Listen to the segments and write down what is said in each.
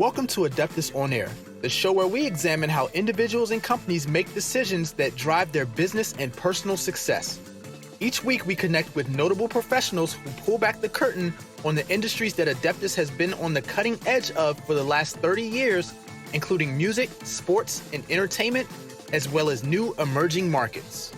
Welcome to Adeptus On-Air, the show where we examine how individuals and companies make decisions that drive their business and personal success. Each week, we connect with notable professionals who pull back the curtain on the industries that Adeptus has been on the cutting edge of for the last 30 years, including music, sports, and entertainment, as well as new emerging markets.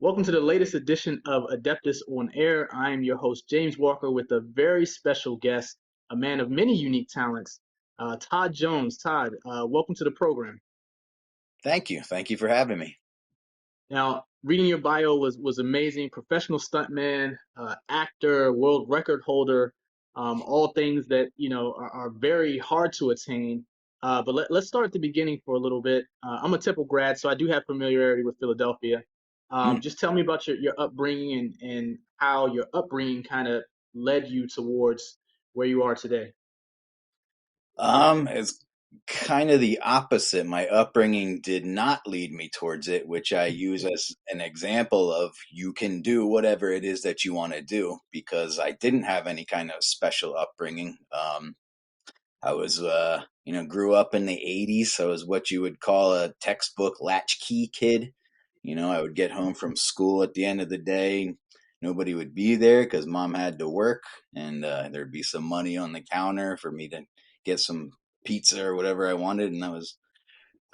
Welcome to the latest edition of Adeptus On-Air. I am your host, James Walker, with a very special guest, a man of many unique talents, Todd Jones. Todd, welcome to the program. Thank you. Thank you for having me. Now, reading your bio was amazing. Professional stuntman, actor, world record holder, all things that, are very hard to attain. But let's start at the beginning for a little bit. I'm a Temple grad, so I do have familiarity with Philadelphia. Just tell me about your upbringing and how your upbringing kind of led you towards where you are today. It's kind of the opposite. My upbringing did not lead me towards it, which I use as an example of you can do whatever it is that you want to do, because I didn't have any kind of special upbringing. I was, grew up in the 80s. So I was what you would call a textbook latchkey kid. I would get home from school at the end of the day. Nobody would be there because mom had to work, and there'd be some money on the counter for me to get some pizza or whatever I wanted. And that was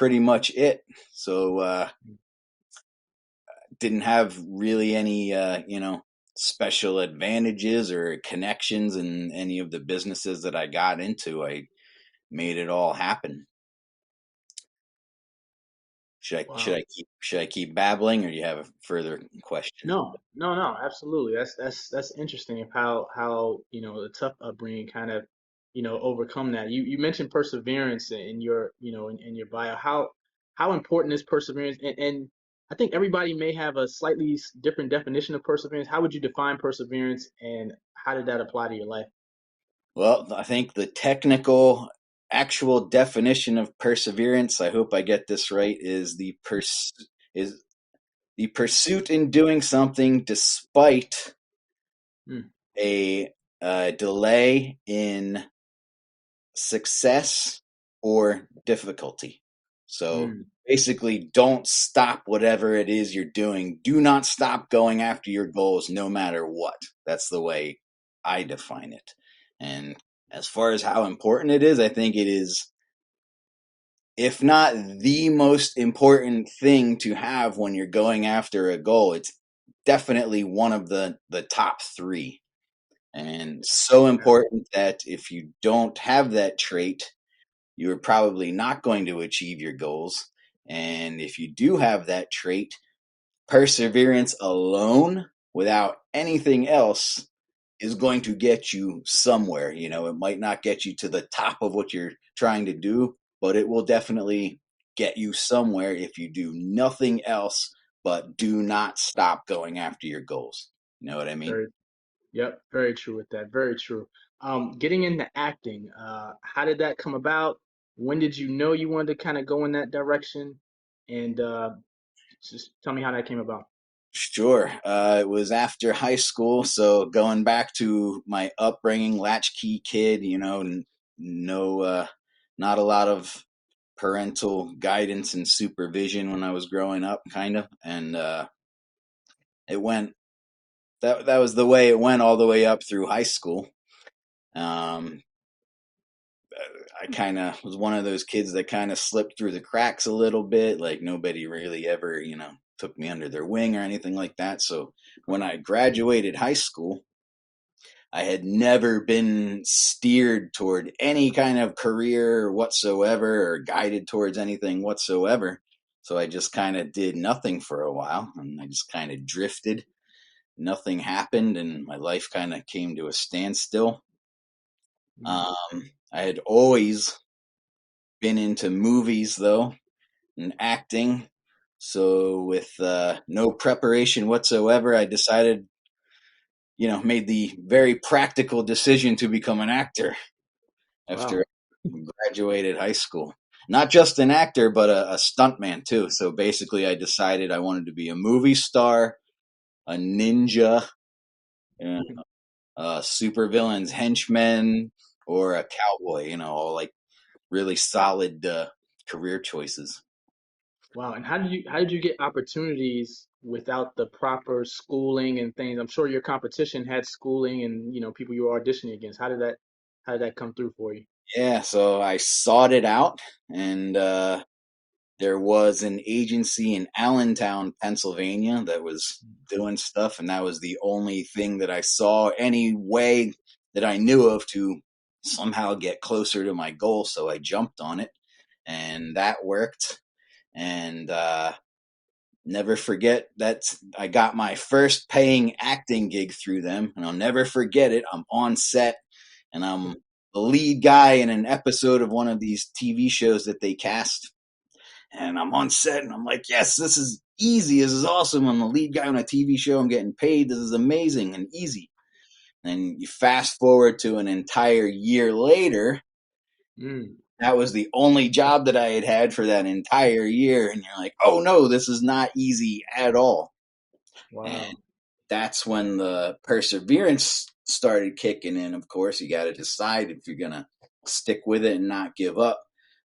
pretty much it. So didn't have really any, special advantages or connections in any of the businesses that I got into. I made it all happen. Should I keep babbling, or do you have a further question? No, absolutely. That's interesting of how the tough upbringing kind of overcome that. You mentioned perseverance in your in your bio. How important is perseverance? And I think everybody may have a slightly different definition of perseverance. How would you define perseverance, and how did that apply to your life? Well, I think the actual definition of perseverance, I hope I get this right, is the pursuit in doing something despite a delay in success or difficulty. So basically, don't stop whatever it is you're doing. Do not stop going after your goals no matter what. That's the way I define it. And as far as how important it is, I think it is, if not the most important thing to have when you're going after a goal, it's definitely one of the top three. And so important that if you don't have that trait, you're probably not going to achieve your goals. And if you do have that trait, perseverance alone, without anything else, is going to get you somewhere. It might not get you to the top of what you're trying to do, but it will definitely get you somewhere if you do nothing else but do not stop going after your goals. You know what I mean? Yep, very true with that. Very true. Getting into acting, how did that come about? When did you know you wanted to kind of go in that direction? And just tell me how that came about. Sure. It was after high school. So going back to my upbringing, latchkey kid, not a lot of parental guidance and supervision when I was growing up, kind of. And it went, that was the way it went all the way up through high school. I kind of was one of those kids that kind of slipped through the cracks a little bit. Like nobody really ever, took me under their wing or anything like that. So when I graduated high school, I had never been steered toward any kind of career whatsoever or guided towards anything whatsoever. So I just kind of did nothing for a while, and I just kind of drifted. Nothing happened, and my life kind of came to a standstill. I had always been into movies, though, and acting. So with no preparation whatsoever, I decided, made the very practical decision to become an actor after I graduated high school. Not just an actor, but a stuntman too. So basically I decided I wanted to be a movie star a ninja, you super villain's henchman, or a cowboy. All like really solid career choices. Wow. And how did you get opportunities without the proper schooling and things? I'm sure your competition had schooling and people you were auditioning against. How did that come through for you? Yeah, so I sought it out, and there was an agency in Allentown, Pennsylvania that was doing stuff, and that was the only thing that I saw any way that I knew of to somehow get closer to my goal. So I jumped on it, and that worked. And never forget that I got my first paying acting gig through them, and I'll never forget it. I'm on set, and I'm the lead guy in an episode of one of these TV shows that they cast. And I'm on set, and I'm like, yes, this is easy. This is awesome. I'm the lead guy on a TV show. I'm getting paid. This is amazing and easy. And you fast forward to an entire year later. Mm, That was the only job that I had had for that entire year. And you're like, oh no, this is not easy at all. And wow. that's when the perseverance started kicking in. Of course, you got to decide if you're going to stick with it and not give up.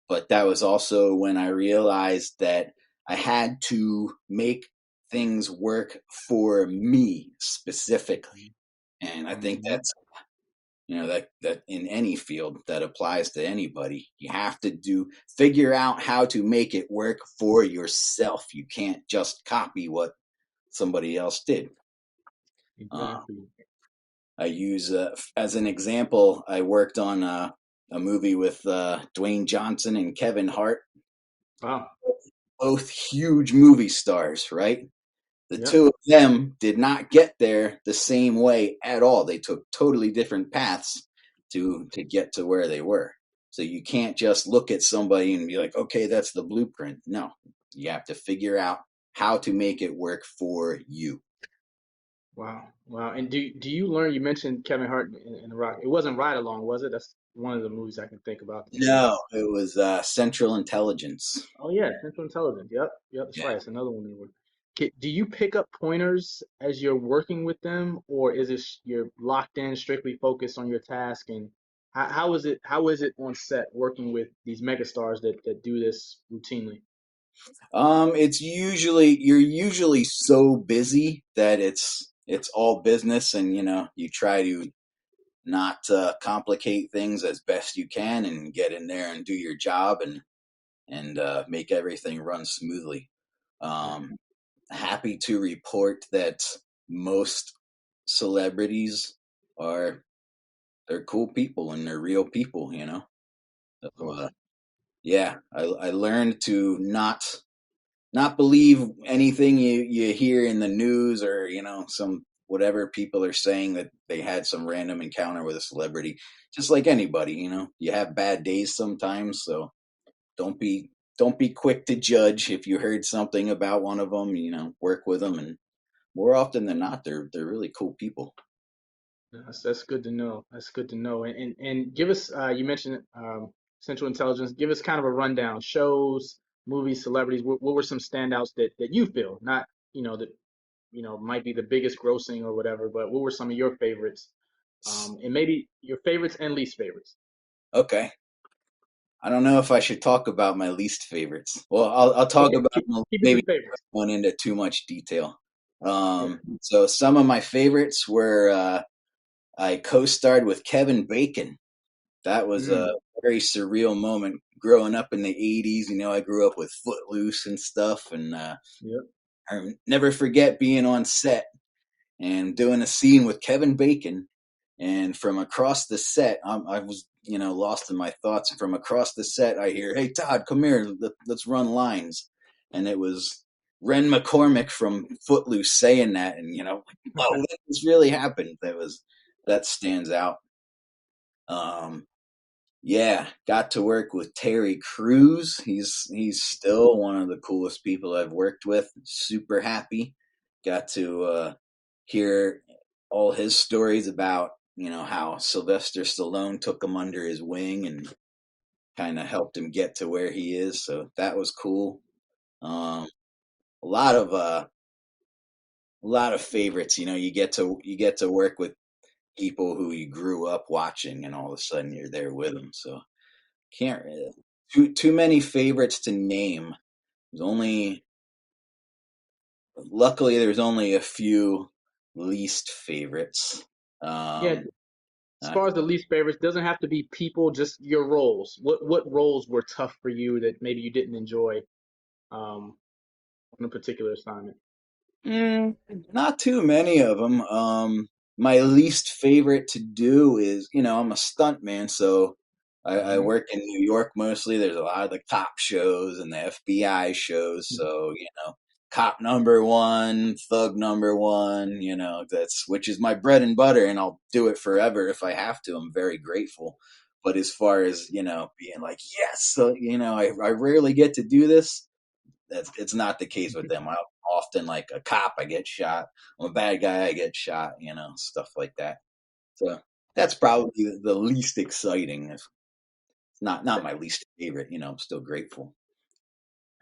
But that was also when I realized that I had to make things work for me specifically. And I think Mm-hmm. that's, that in any field that applies to anybody. You have to figure out how to make it work for yourself. You can't just copy what somebody else did. Uh, Exactly. I use, as an example, I worked on a movie with Dwayne Johnson and Kevin Hart, Wow. both huge movie stars, right? The Yep. two of them did not get there the same way at all. They took totally different paths to get to where they were. So you can't just look at somebody and be like, okay, that's the blueprint. No, you have to figure out how to make it work for you. Wow. Wow. And do you learn? You mentioned Kevin Hart in The Rock. It wasn't Ride Along, was it? That's one of the movies I can think about that you. No, it was Central Intelligence. Oh yeah, Central Intelligence. Yep. Yep. That's Yeah. right. It's another one. Do you pick up pointers as you're working with them, or is it you're locked in, strictly focused on your task? And how is it on set working with these megastars that do this routinely? It's usually you're usually so busy that it's all business, and you try to not complicate things as best you can, and get in there and do your job, and make everything run smoothly. Yeah. Um, Happy to report that most celebrities are they're cool people and they're real people. So, Awesome. yeah, I learned to not believe anything you hear in the news, or some whatever people are saying that they had some random encounter with a celebrity. Just like anybody, you have bad days sometimes. So don't be don't be quick to judge if you heard something about one of them. Work with them, and more often than not, they're really cool people. That's good to know. That's good to know. And give us, you mentioned Central Intelligence. Give us kind of a rundown. Shows, movies, celebrities. What were some standouts that you feel? Not, that, might be the biggest grossing or whatever, but what were some of your favorites? And maybe your favorites and least favorites. Okay. I don't know if I should talk about my least favorites. Well, I'll Go talk ahead. about Keep, them, keep it to maybe favorites. going into too much detail. Yeah. So some of my favorites were I co-starred with Kevin Bacon. That was a Mm, very surreal moment growing up in the 80s. I grew up with Footloose and stuff, and yep. I never forget being on set and doing a scene with Kevin Bacon. And from across the set, I was, lost in my thoughts. And from across the set, I hear, "Hey, Todd, come here. Let's run lines." And it was Ren McCormick from Footloose saying that. And, oh, this really happened. That stands out. Um, yeah, got to work with Terry Crews. He's still one of the coolest people I've worked with. Super happy. Got to hear all his stories about how Sylvester Stallone took him under his wing and kind of helped him get to where he is. So that was cool. A lot of a lot of favorites. You get to work with people who you grew up watching, and all of a sudden you're there with them. So can't too many favorites to name. There's only Luckily there's only a few least favorites. Yeah, Um, as uh, far as the least favorites, doesn't have to be people, just your roles. What roles were tough for you that maybe you didn't enjoy um, on a particular assignment? Mm, not too many of them. My least favorite to do is, I'm a stuntman, so I Hmm. work in New York mostly. There's a lot of the cop shows and the FBI shows, so cop number one, thug number one, that's which is my bread and butter, and I'll do it forever if I have to. I'm very grateful. But as far as being like, yes, so, I rarely get to do this. It's not the case with them. I often, like a cop, I get shot. I'm a bad guy, I get shot. Stuff like that. So that's probably the least exciting. It's not my least favorite. I'm still grateful.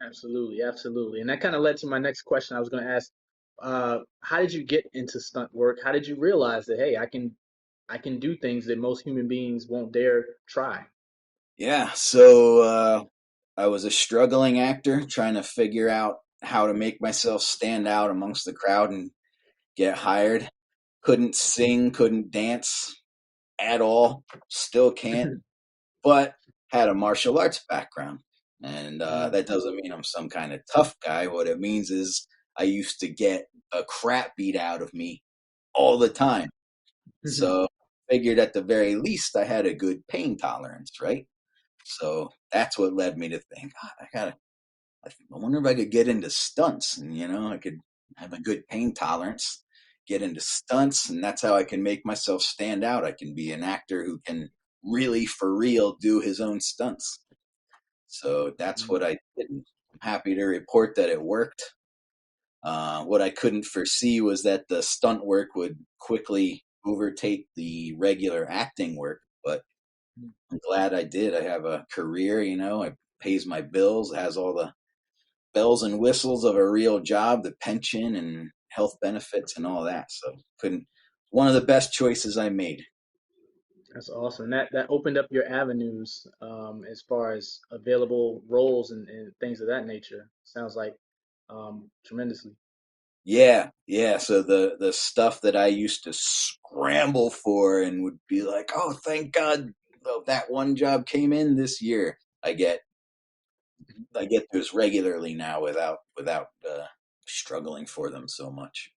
Absolutely, absolutely. And that kind of led to my next question. I was going to ask, how did you get into stunt work? How did you realize that, hey, I can do things that most human beings won't dare try? Yeah. So I was a struggling actor trying to figure out how to make myself stand out amongst the crowd and get hired. Couldn't sing, couldn't dance at all. Still can't. But had a martial arts background. And Mm. that doesn't mean I'm some kind of tough guy. What it means is I used to get a crap beat out of me all the time. So I figured at the very least I had a good pain tolerance, right? So that's what led me to think, God, I wonder if I could get into stunts, and I could have a good pain tolerance, get into stunts, and that's how I can make myself stand out. I can be an actor who can really, for real, do his own stunts. So that's what I did. I'm happy to report that it worked. What I couldn't foresee was that the stunt work would quickly overtake the regular acting work, but I'm glad I did. I have a career, it pays my bills, it has all the bells and whistles of a real job, the pension and health benefits and all that. So couldn't one of the best choices I made. That's awesome. That opened up your avenues as far as available roles and things of that nature. Sounds like tremendously. Yeah, yeah. So the stuff that I used to scramble for and would be like, oh, thank God, that one job came in this year. I get those regularly now without struggling for them so much.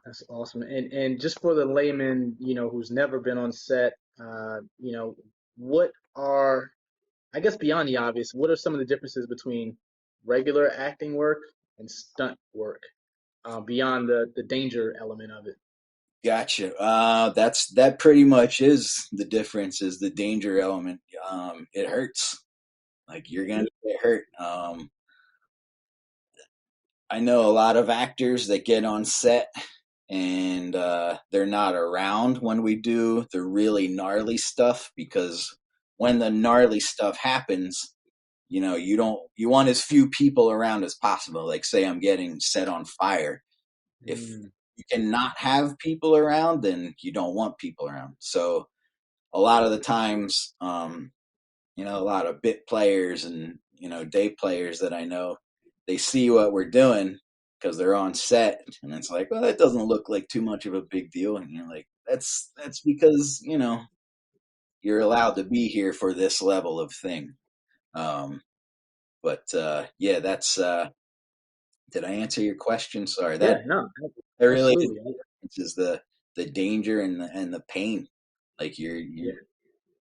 That's awesome. And just for the layman, who's never been on set, what are, I guess beyond the obvious, what are some of the differences between regular acting work and stunt work, beyond the danger element of it? Gotcha. That pretty much is the difference. Is the danger element. It hurts. Like you're gonna get hurt. I know a lot of actors that get on set and they're not around when we do the really gnarly stuff, because when the gnarly stuff happens, you want as few people around as possible. Like say I'm getting set on fire. If Mm, you cannot have people around, then you don't want people around. So a lot of the times, a lot of bit players and day players that I know, they see what we're doing because they're on set, and it's like, well, that doesn't look like too much of a big deal, and you're like, that's because you're allowed to be here for this level of thing. Um, but yeah, that's. Did I answer your question? Sorry, yeah, that no, that really absolutely. is the danger and the pain. Like Yeah.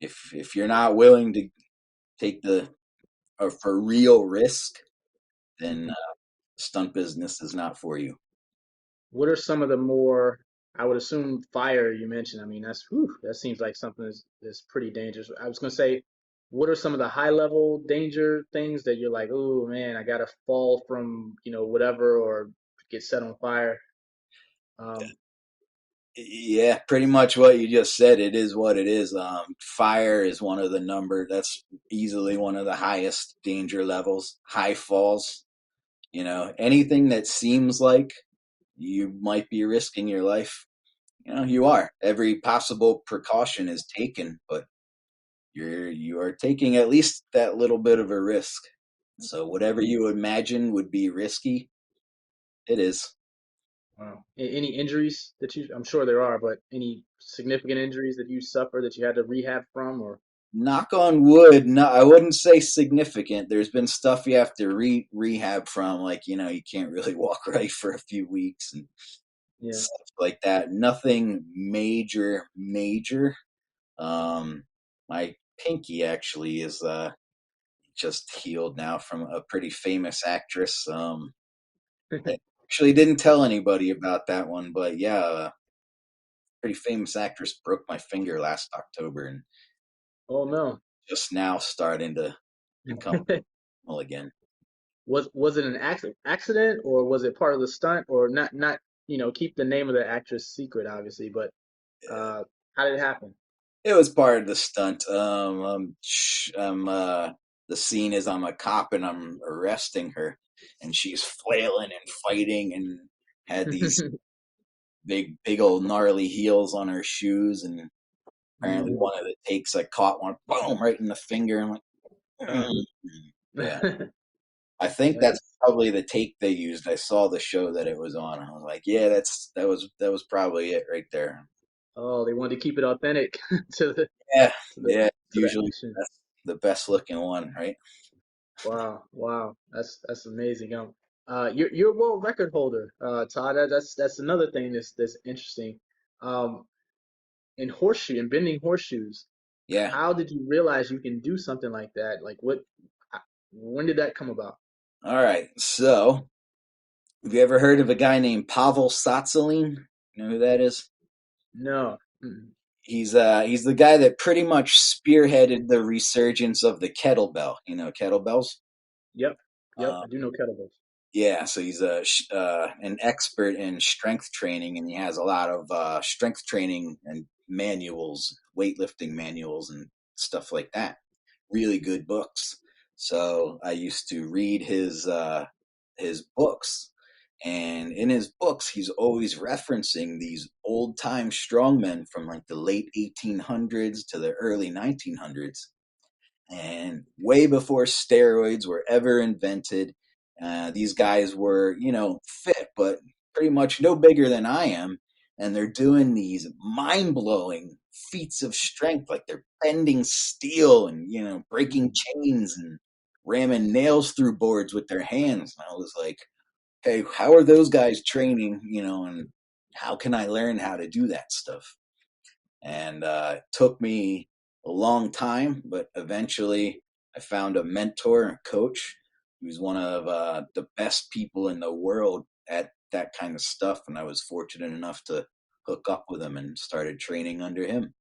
if you're not willing to take the or for real risk, then Mhm. stunt business is not for you. What are some of the more, I would assume fire you mentioned. I mean, that seems like something that's pretty dangerous. I was gonna say, what are some of the high level danger things that you're like, oh man, I gotta fall from, whatever or get set on fire? Um, Yeah, pretty much what you just said. It is what it is. Fire is one of the number. That's easily one of the highest danger levels. High falls. Anything that seems like you might be risking your life. You are. Every possible precaution is taken, but you are taking at least that little bit of a risk. So whatever Wow. you imagine would be risky, it is. Wow. Any injuries that you, I'm sure there are, but any significant injuries that you suffered that you had to rehab from or? Knock on wood, no, I wouldn't say significant. There's been stuff you have to rehab from, like you can't really walk right for a few weeks and Yeah. stuff like that. Nothing major, major. Um, my pinky actually is just healed now from a pretty famous actress. I actually didn't tell anybody about that one, but yeah, a pretty famous actress broke my finger last October, and Oh no. just now starting to become normal again. Was it an accident or was it part of the stunt or not, keep the name of the actress secret, obviously, but uh how did it happen? It was part of the stunt. The scene is I'm a cop and I'm arresting her, and she's flailing and fighting and had these big old gnarly heels on her shoes, and apparently Mm. one of the takes I caught one, boom, right in the finger. I'm like, Uh, mm. Yeah. I think that's Yikes. probably the take they used. I saw the show that it was on. I was like, yeah, that was probably it right there. Oh, they wanted to keep it authentic to the Yeah, to the yeah. to the Usually action. that's the best looking one, right? Wow, wow, that's amazing. You're a world record holder, Todd. That's another thing that's interesting. Um, in bending horseshoes, Yeah. how did you realize you can do something like that? Like when did that come about? All right. So, have you ever heard of a guy named Pavel Tsatsouline? You know who that is? No. Mm-mm. He's the guy that pretty much spearheaded the resurgence of the kettlebell. You know kettlebells. Yep, yep, Uh, I do know kettlebells. yeah, so he's an expert in strength training, and he has a lot of strength training and manuals, weightlifting manuals, and stuff like that. Really good books. So I used to read his books, and in his books, he's always referencing these old time strongmen from like the late 1800s to the early 1900s, and way before steroids were ever invented. These guys were, fit, but pretty much no bigger than I am. And they're doing these mind blowing feats of strength, like they're bending steel and, breaking Mm. chains and ramming nails through boards with their hands. And I was like, hey, how are those guys training, and how can I learn how to do that stuff? And it took me a long time, but eventually I found a mentor, a coach, who's one of the best people in the world at that kind of stuff. And I was fortunate enough to hook up with him and started training under him.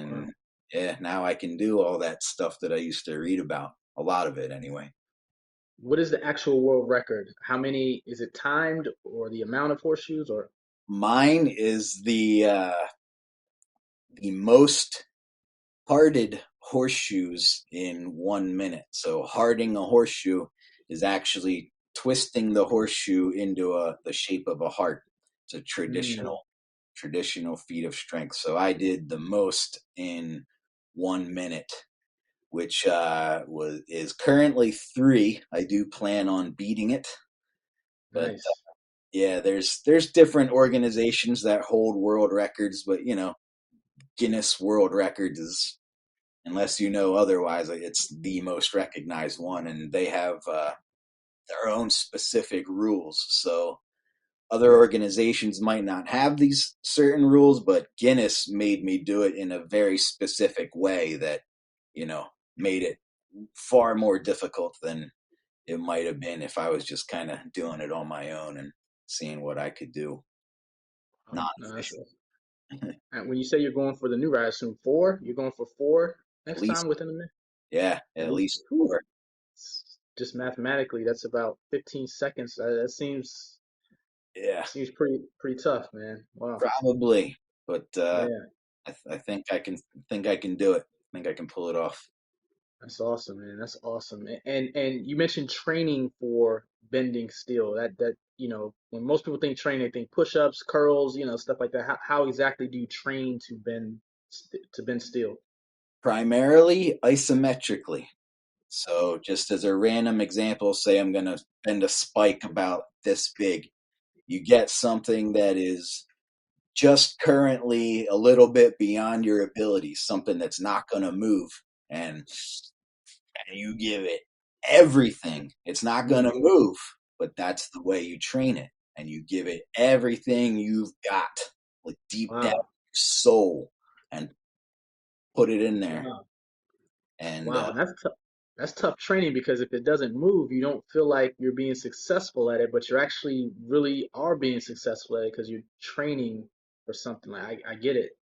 Wow. And yeah, now I can do all that stuff that I used to read about, a lot of it anyway. What is the actual world record? How many is it timed or the amount of horseshoes or? Mine is the most hearted horseshoes in 1 minute. So hearting a horseshoe is actually twisting the horseshoe into the shape of a heart. It's a Mm, traditional feat of strength. So I did the most in 1 minute, which was is currently three. I do plan on beating it, but nice. yeah, there's different organizations that hold world records, but Guinness World Records is, unless you know otherwise, like, it's the most recognized one, and they have their own specific rules. So other organizations might not have these certain rules, but Guinness made me do it in a very specific way that you know made it far more difficult than it might have been if I was just kind of doing it on my own and seeing what I could do. Oh, Not no, official. and when you say you're going for the new ride, I assume four. You're going for four At next least, time within a minute. yeah, At at least, least whew, four. just mathematically, that's about 15 seconds. That Yeah, seems pretty tough, man. Wow. probably. But Yeah. I think I can do it. I think I can pull it off. That's awesome, man. That's awesome. And you mentioned training for bending steel. That when most people think training, they think push-ups, curls, stuff like that. How exactly do you train to bend steel? Primarily isometrically. So, just as a random example, say I'm going to bend a spike about this big. You get something that is just currently a little bit beyond your ability, something that's not going to move, and you give it everything. It's not going to Mm, move, but that's the way you train it, and you give it everything you've got, like deep down wow. soul, and put it in there. Wow. And Wow. And that's tough. That's tough training because if it doesn't move, you don't feel like you're being successful at it, but you're actually really are being successful at it because you're training for something. Like I get it.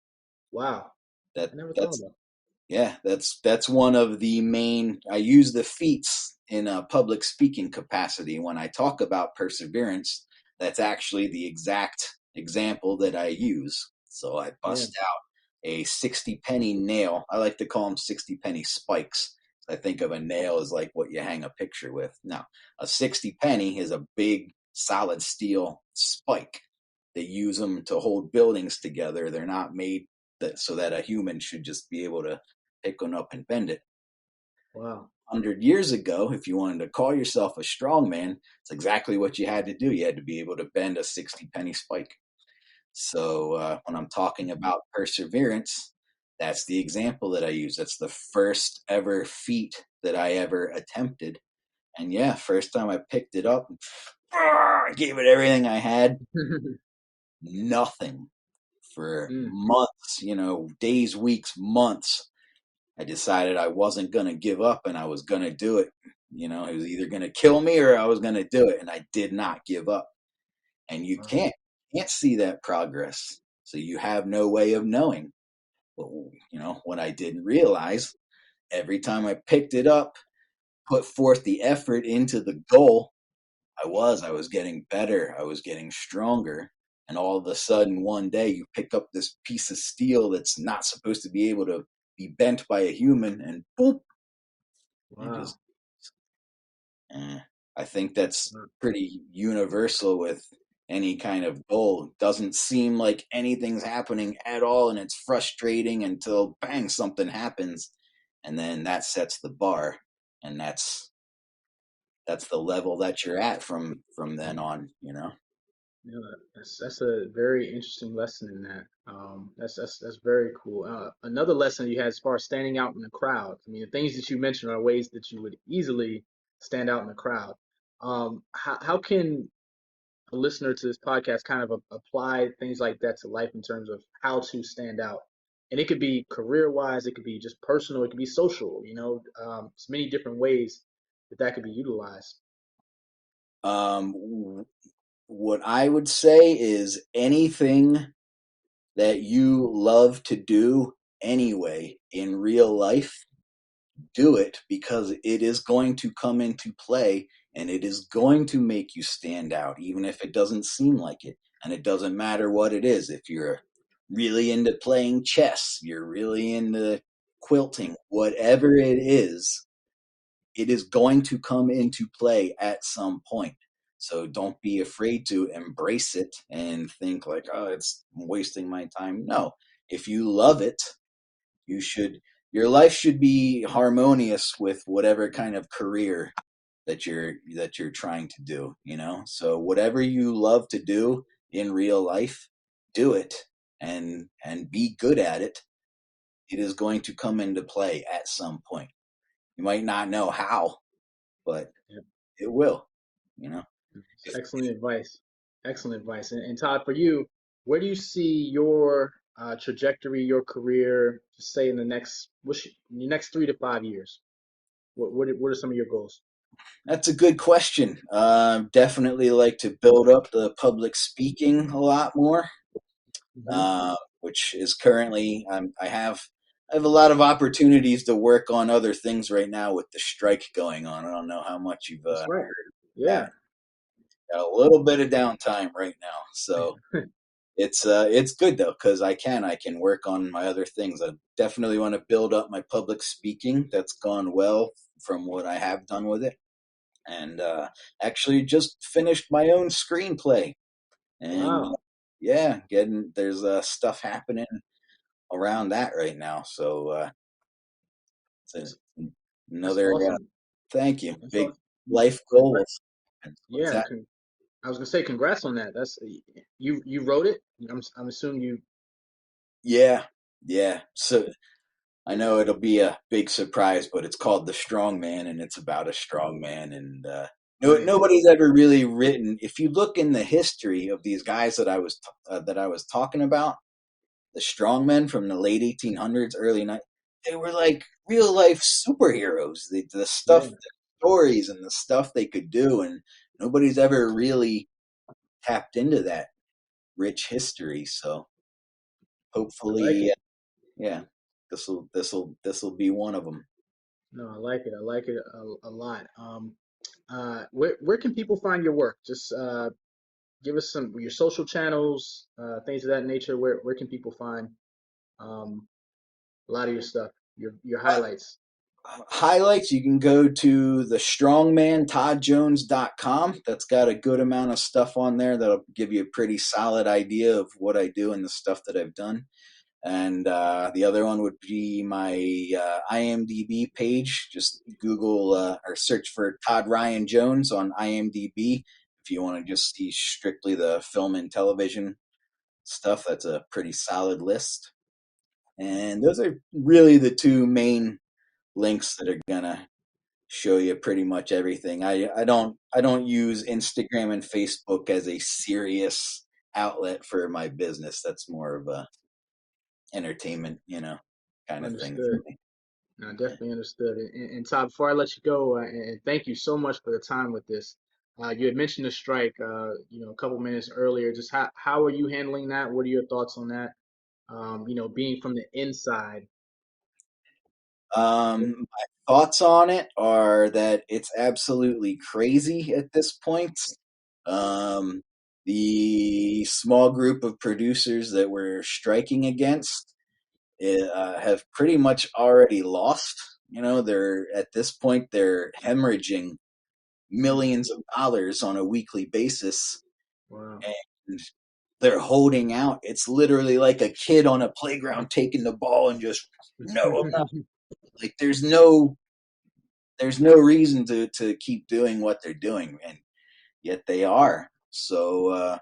Wow. that I never thought that's about Yeah, that's one of the main. I use the feats in a public speaking capacity when I talk about perseverance. That's actually the exact example that I use. So I it. Yeah. bust out a 60 penny nail. I like to call them 60 penny spikes. I think of a nail as like what you hang a picture with. Now, a 60 penny is a big solid steel spike. They use them to hold buildings together. They're not made that so that a human should just be able to pick one up and bend it. Wow. 100 years ago, if you wanted to call yourself a strongman, it's exactly what you had to do. You had to be able to bend a 60 penny spike. So when I'm talking about perseverance, that's the example that I use. That's the first ever feat that I ever attempted. And yeah, first time I picked it up, I gave it everything I had. Nothing for Mm, months, days, weeks, months. I decided I wasn't going to give up and I was going to do it. It was either going to kill me or I was going to do it. And I did not give up. And you wow. can't see that progress. So you have no way of knowing. But, what I didn't realize, every time I picked it up, put forth the effort into the goal, I was getting better. I was getting stronger. And all of a sudden, one day, you pick up this piece of steel that's not supposed to be able to be bent by a human, and boop, you Wow. just. Eh. I think that's Wow. pretty universal with any kind of goal. Doesn't seem like anything's happening at all, and it's frustrating until bang, something happens, and then that sets the bar, and that's the level that you're at from then on. Yeah, that's a very interesting lesson in that. That's very cool. Another lesson you had as far as standing out in the crowd. I mean, the things that you mentioned are ways that you would easily stand out in the crowd. How can a listener to this podcast kind of apply things like that to life in terms of how to stand out? And it could be career wise, it could be just personal, it could be social. So many different ways that could be utilized. What I would say is anything that you love to do anyway in real life, do it because it is going to come into play and it is going to make you stand out, even if it doesn't seem like it. And it doesn't matter what it is. If you're really into playing chess, you're really into quilting, whatever it is going to come into play at some point. So don't be afraid to embrace it and think like, oh, it's wasting my time. No, if you love it, you should your life should be harmonious with whatever kind of career that you're trying to do. So whatever you love to do in real life, do it and be good at it. It is going to come into play at some point. You might not know how, but it will. You know, It's if excellent advice. Excellent advice. And Todd, for you, where do you see your trajectory, your career, say in the in the next 3 to 5 years? What are some of your goals? That's a good question. Definitely like to build up the public speaking a lot more, Hmm. which is currently I have a lot of opportunities to work on other things right now with the strike going on. I don't know how much you've That's right. heard of that. Yeah. Got a little bit of downtime right now, so It's good though, because I can work on my other things. I definitely want to build up my public speaking. That's gone well from what I have done with it, and actually just finished my own screenplay. And Wow, yeah, getting there's stuff happening around that right now. So it's that's that's another awesome. thank you, That's big awesome. life Congrats. goals. What's Yeah, that? I was gonna say congrats on that. That's you wrote it. I'm assuming you. Yeah, yeah. So I know it'll be a big surprise, but it's called The Strongman, and it's about a strongman. And Nice. nobody's ever really written. If you look in the history of these guys that I was talking about, the strongmen from the late 1800s, early 90s, they were like real life superheroes. The stuff, Yeah, the stories, and the stuff they could do, and nobody's ever really tapped into that rich history. So I like hopefully, it. yeah, this will be one of them. No, I like it. I like it a lot. Where can people find your work? Just give us some your social channels, things of that nature. Where can people find um, a lot of your stuff, your highlights? Highlights, you can go to the strongman That's got a good amount of stuff on there that'll give you a pretty solid idea of what I do and the stuff that I've done. And the other one would be my IMDb page. Just Google or search for Todd Ryan Jones on IMDb if you want to just see strictly the film and television stuff. That's a pretty solid list. And those are really the two main links that are gonna show you pretty much everything. I don't use Instagram and Facebook as a serious outlet for my business. That's more of a entertainment, kind of thing for Understood. me. No, Yeah. definitely understood. And Todd, before I let you go, and thank you so much for the time with this. You had mentioned the strike, a couple minutes earlier. Just how are you handling that? What are your thoughts on that? Being from the inside. My thoughts on it are that it's absolutely crazy at this point. Um, the small group of producers that we're striking against have pretty much already lost. They're at this point they're hemorrhaging Mm, millions of dollars on a weekly basis, wow. and they're holding out. It's literally like a kid on a playground taking the ball and just no, I'm not. Like there's no reason to keep doing what they're doing, and yet they are. So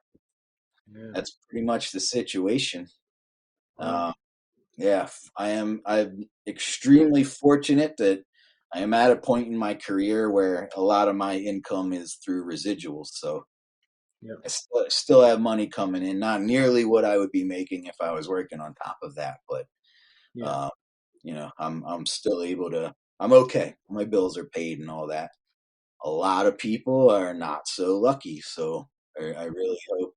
Yeah. that's pretty much the situation. Wow. Uh, yeah, I'm extremely fortunate that I am at a point in my career where a lot of my income is through residuals. So Yep. I still have money coming in, not nearly what I would be making if I was working on top of that, but Yeah. uh, I'm still able to. I'm okay. My bills are paid and all that. A lot of people are not so lucky, so I really hope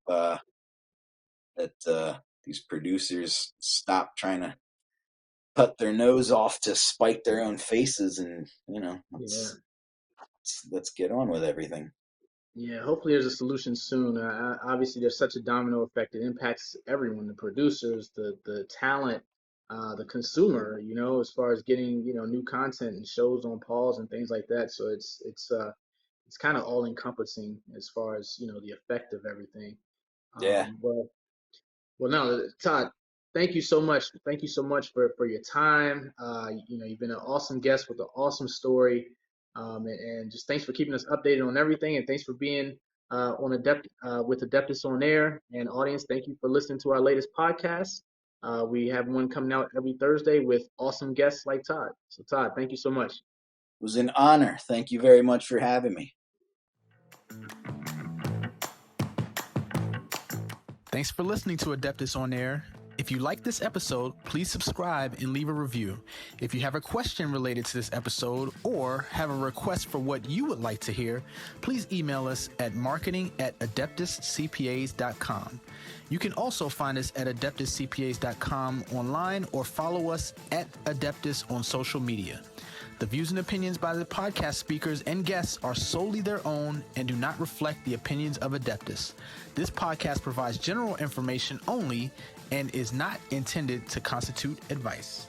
that these producers stop trying to cut their nose off to spite their own faces, and Yeah. let's get on with everything. Yeah, hopefully there's a solution soon. Obviously, there's such a domino effect. It impacts everyone, the producers, the talent, the consumer, as far as getting, new content and shows on pause and things like that. So it's kind of all encompassing as far as, the effect of everything. Yeah, But well, no, Todd, thank you so much. Thank you so much for your time. You've been an awesome guest with an awesome story. And just thanks for keeping us updated on everything. And thanks for being with Adeptus on Air. And audience, thank you for listening to our latest podcast. We have one coming out every Thursday with awesome guests like Todd. So, Todd, thank you so much. it was an honor. Thank you very much for having me. Thanks for listening to Adeptus On Air. If you like this episode, please subscribe and leave a review. If you have a question related to this episode or have a request for what you would like to hear, please email us at marketing@adeptuscpas.com. You can also find us at adeptuscpas.com online or follow us at Adeptus on social media. The views and opinions by the podcast speakers and guests are solely their own and do not reflect the opinions of Adeptus. This podcast provides general information only and is not intended to constitute advice.